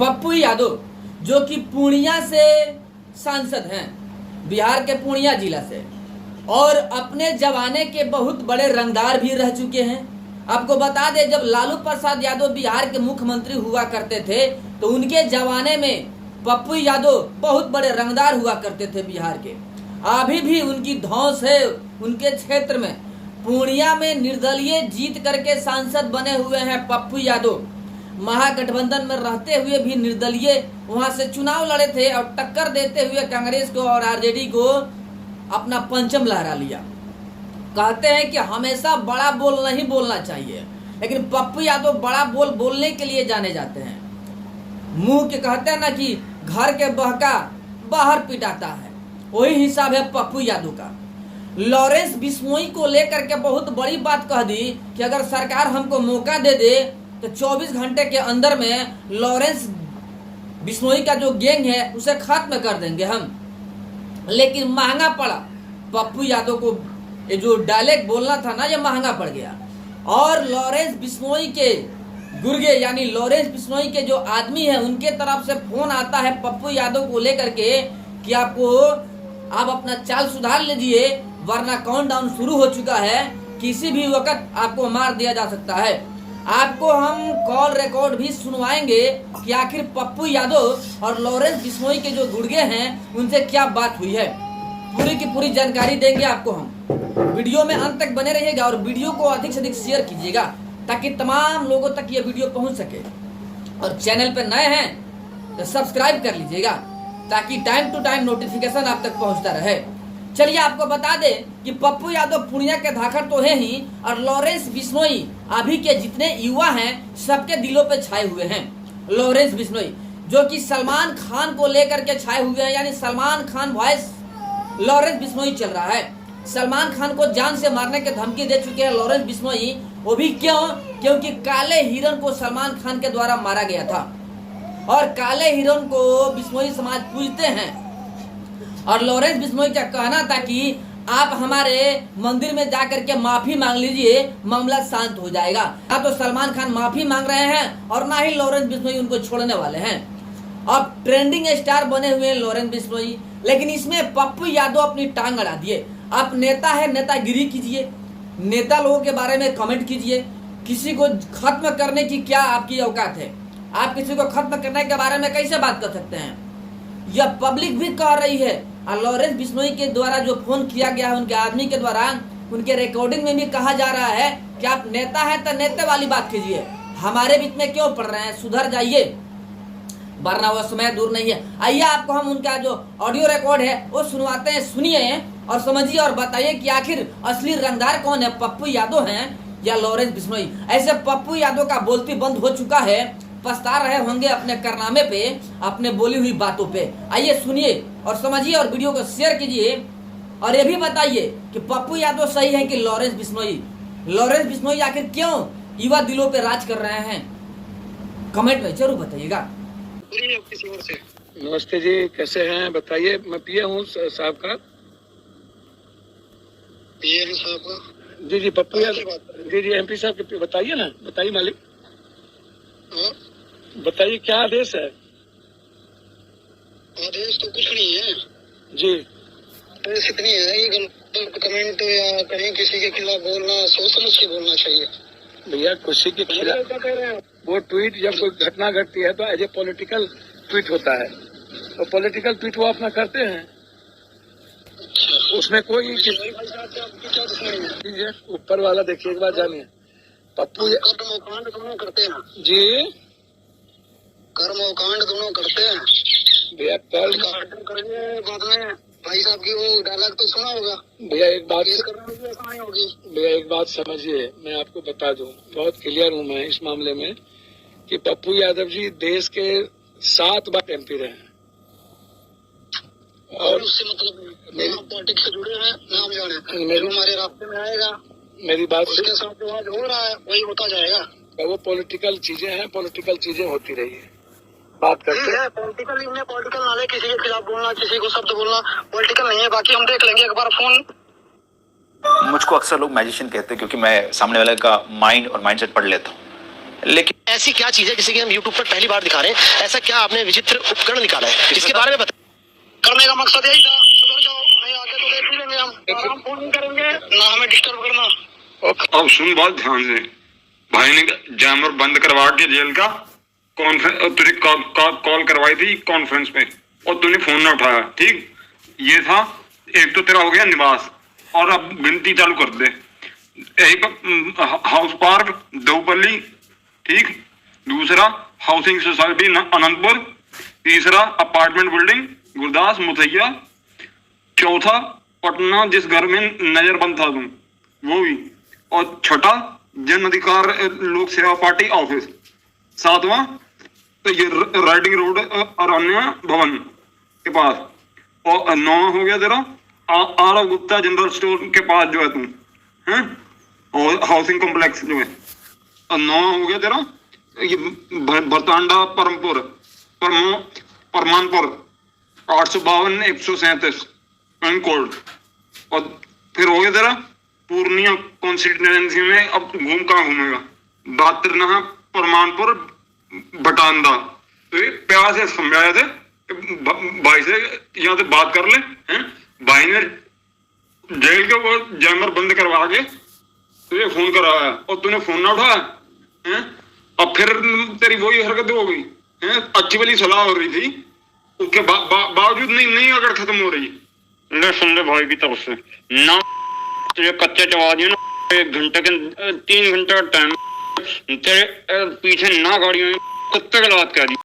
पप्पू यादव जो कि पूर्णिया से सांसद हैं, बिहार के पूर्णिया जिला से, और अपने जमाने के बहुत बड़े रंगदार भी रह चुके हैं। आपको बता दें, जब लालू प्रसाद यादव बिहार के मुख्यमंत्री हुआ करते थे तो उनके जमाने में पप्पू यादव बहुत बड़े रंगदार हुआ करते थे बिहार के। अभी भी उनकी धौंस है उनके क्षेत्र में। पूर्णिया में निर्दलीय जीत करके सांसद बने हुए हैं पप्पू यादव। महागठबंधन में रहते हुए भी निर्दलीय वहां से चुनाव लड़े थे और टक्कर देते हुए कांग्रेस को और आरजेडी को अपना पंचम लहरा लिया। कहते हैं कि हमेशा बड़ा बोल नहीं बोलना चाहिए, लेकिन पप्पू यादव बड़ा बोल बोलने के लिए जाने जाते हैं। मुंह के कहते हैं ना कि घर के बहका बाहर पिटाता है, वही हिसाब है पप्पू यादव का। लॉरेंस बिश्नोई को लेकर के बहुत बड़ी बात कह दी कि अगर सरकार हमको मौका दे दे तो 24 घंटे के अंदर में लॉरेंस बिश्नोई का जो गैंग है उसे खत्म कर देंगे हम। लेकिन महंगा पड़ा पप्पू यादव को, ये जो डायलेक्ट बोलना था ना, ये महंगा पड़ गया। और लॉरेंस बिश्नोई के गुर्गे यानी लॉरेंस बिश्नोई के जो आदमी है उनके तरफ से फोन आता है पप्पू यादव को लेकर के कि आप अपना चाल सुधार लीजिए, वरना काउंटडाउन शुरू हो चुका है, किसी भी वक्त आपको मार दिया जा सकता है। आपको हम कॉल रिकॉर्ड भी सुनवाएंगे कि आखिर पप्पू यादव और लॉरेंस बिश्नोई के जो गुर्गे हैं उनसे क्या बात हुई है। पूरी की पूरी जानकारी देंगे आपको हम। वीडियो में अंत तक बने रहिएगा और वीडियो को अधिक से अधिक शेयर कीजिएगा ताकि तमाम लोगों तक ये वीडियो पहुंच सके। और चैनल पर नए हैं तो सब्सक्राइब कर लीजिएगा ताकि टाइम टू टाइम नोटिफिकेशन आप तक पहुंचता रहे। चलिए आपको बता दें कि पप्पू यादव पूर्णिया के धाकड़ तो है ही, और लॉरेंस बिश्नोई अभी के जितने युवा हैं सबके दिलों पे छाए हुए हैं। लॉरेंस बिश्नोई जो कि सलमान खान को लेकर के छाए हुए हैं, यानी सलमान खान वॉइस लॉरेंस बिश्नोई चल रहा है। सलमान खान को जान से मारने की धमकी दे चुके हैं लॉरेंस बिश्नोई। वो भी क्योंकि काले हिरन को सलमान खान के द्वारा मारा गया था, और काले हिरन को बिश्नोई समाज पूजते हैं। और लॉरेंस बिश्नोई का कहना था कि आप हमारे मंदिर में जाकर के माफी मांग लीजिए, मामला शांत हो जाएगा। ना तो सलमान खान माफी मांग रहे हैं और ना ही लॉरेंस बिश्नोई उनको छोड़ने वाले हैं। अब ट्रेंडिंग स्टार बने हुए हैं लॉरेंस बिश्नोई, लेकिन इसमें पप्पू यादव अपनी टांग अड़ा दिए। आप नेता है, नेतागिरी कीजिए, नेता लोगों के बारे में कमेंट कीजिए। किसी को खत्म करने की क्या आपकी औकात है? आप किसी को खत्म करने के बारे में कैसे बात कर सकते हैं? यह पब्लिक भी कह रही है। और लॉरेंस बिश्नोई के द्वारा जो फोन किया गया है उनके आदमी के द्वारा, उनके रिकॉर्डिंग में भी कहा जा रहा है कि आप नेता हैं तो नेता वाली बात कीजिए, हमारे बीच में क्यों पड़ रहे हैं, सुधर जाइए, वरना वो समय दूर नहीं है। आइए आपको हम उनका जो ऑडियो रिकॉर्ड है वो सुनवाते हैं, सुनिए और समझिए और बताइए कि आखिर असली रंगदार कौन है, पप्पू यादव हैं या लॉरेंस बिश्नोई। ऐसे पप्पू यादव का बोलती बंद हो चुका है, पछता रहे होंगे अपने कारनामे पे, अपने बोली हुई बातों पे। आइए सुनिए और समझिए और वीडियो को शेयर कीजिए और ये भी बताइए कि पप्पू यादव सही है कि लॉरेंस बिश्नोई आखिर क्यों युवा दिलों पे राज कर रहे हैं, कमेंट में जरूर बताइएगा। नमस्ते जी, कैसे हैं बताइए। मैं पीए हूँ साहब का। पीए साहब का? जी जी, पप्पू यादव जी जी, एमपी साहब के बताइए ना, बताइए मालिक, बताइए क्या आदेश है? आदेश तो कुछ नहीं है जी। आदेश इतनी है कि गलत कमेंट या कहीं किसी के खिलाफ बोलना सोच समझ के बोलना चाहिए। भैया किसी के खिलाफ वो ट्वीट, जब कोई घटना घटती है तो एज ए पॉलिटिकल ट्वीट होता है, तो पॉलिटिकल ट्वीट वो अपना करते हैं, उसमें कोई ऊपर वाला देखिए एक बार जानिए। पप्पू कर्मकांड दोनों करते हैं जी, कर्मकांड दोनों करते हैं भैया। करेंगे बाद में भाई साहब की वो डायलॉग तो सुना होगा भैया। एक बात होगी भैया, एक बात समझिए, मैं आपको बता दूं, बहुत क्लियर हूं मैं इस मामले में कि पप्पू यादव जी देश के 7 बार एमपी रहे हैं और उससे मतलब पॉलिटिक्स से जुड़े हैं, नाम जाने हमारे रास्ते में आएगा। मेरी बात उसके साथ जो आज हो रहा है वही होता जाएगा। वो पॉलिटिकल चीजें हैं, पॉलिटिकल चीजें होती रही है, बात करते हैं। पॉलिटिकल नाले किसी के खिलाफ बोलना, किसी को शब्द बोलना पॉलिटिकल नहीं है। बाकी हम देख लेंगे एक बार फोन। मुझको अक्सर लोग मैजिशियन कहते हैं क्योंकि मैं सामने वाले का माइंड और माइंडसेट पढ़ लेता हूँ। लेकिन ऐसी क्या चीज है जिसे कि हम यूट्यूब पर पहली बार दिखा रहे हैं? ऐसा क्या आपने विचित्र उपकरण निकाला है इसके बारे में बता। करने का मकसद यही था, सुधर जाओ, नहीं आके तो देख ही लेंगे हम फोन नहीं करेंगे ना, हमें डिस्टर्ब करना। अब सुन बात ध्यान से, भाई ने जैमर बंद करवा के जेल का कॉन्फ्रेंस तुझे कॉल करवाई थी कॉन्फ्रेंस पे और तूने फोन ना उठाया, ठीक। ये था, एक तो तेरा हो गया निवास, और अब गिनती चालू कर दे। एक हाउस पार्क देवपल्ली, ठीक। दूसरा हाउसिंग सोसाइटी अनंतपुर। तीसरा अपार्टमेंट बिल्डिंग गुरदास मुथैया। चौथा पटना जिस घर में नजर बंद था तुम, वो भी। और छठा जन अधिकार लोक सेवा पार्टी ऑफिस। सातवां तो ये राइडिंग रोड अरण्य भवन के पास। और 9 हो गया तेरा आरव गुप्ता जनरल स्टोर के पास जो है तुम, हैं, और हाउसिंग कॉम्प्लेक्स जो है। और 9 हो गया तेरा ये भरतांडा परमपुर परमानपुर 852 137 पिन कोड। और फिर हो गया तेरा पूर्णिया कॉन्स्टिट्यूएंसी में अब कहाँ घूमेगा, बातरनाहा परमानपुर बटांदा। तो ये प्यार से समझाया थे भाई से, यहाँ से बात कर ले, हैं। भाई ने जेल के वो जैमर बंद करवा के तुझे फोन कराया और तूने फोन ना उठाया, हैं। अब फिर तेरी वही हरकत हो गई, हैं। अच्छी वाली सलाह हो रही थी, उसके बावजूद नहीं अगर खत्म हो रही। ले सुन ले भाई की तरफ से ना, तुझे कच्चे चबा दिया ना, 1 घंटे के 3 घंटे का टाइम तेरे पीछे ना गाड़ियों कुत्ते के लात कर दी।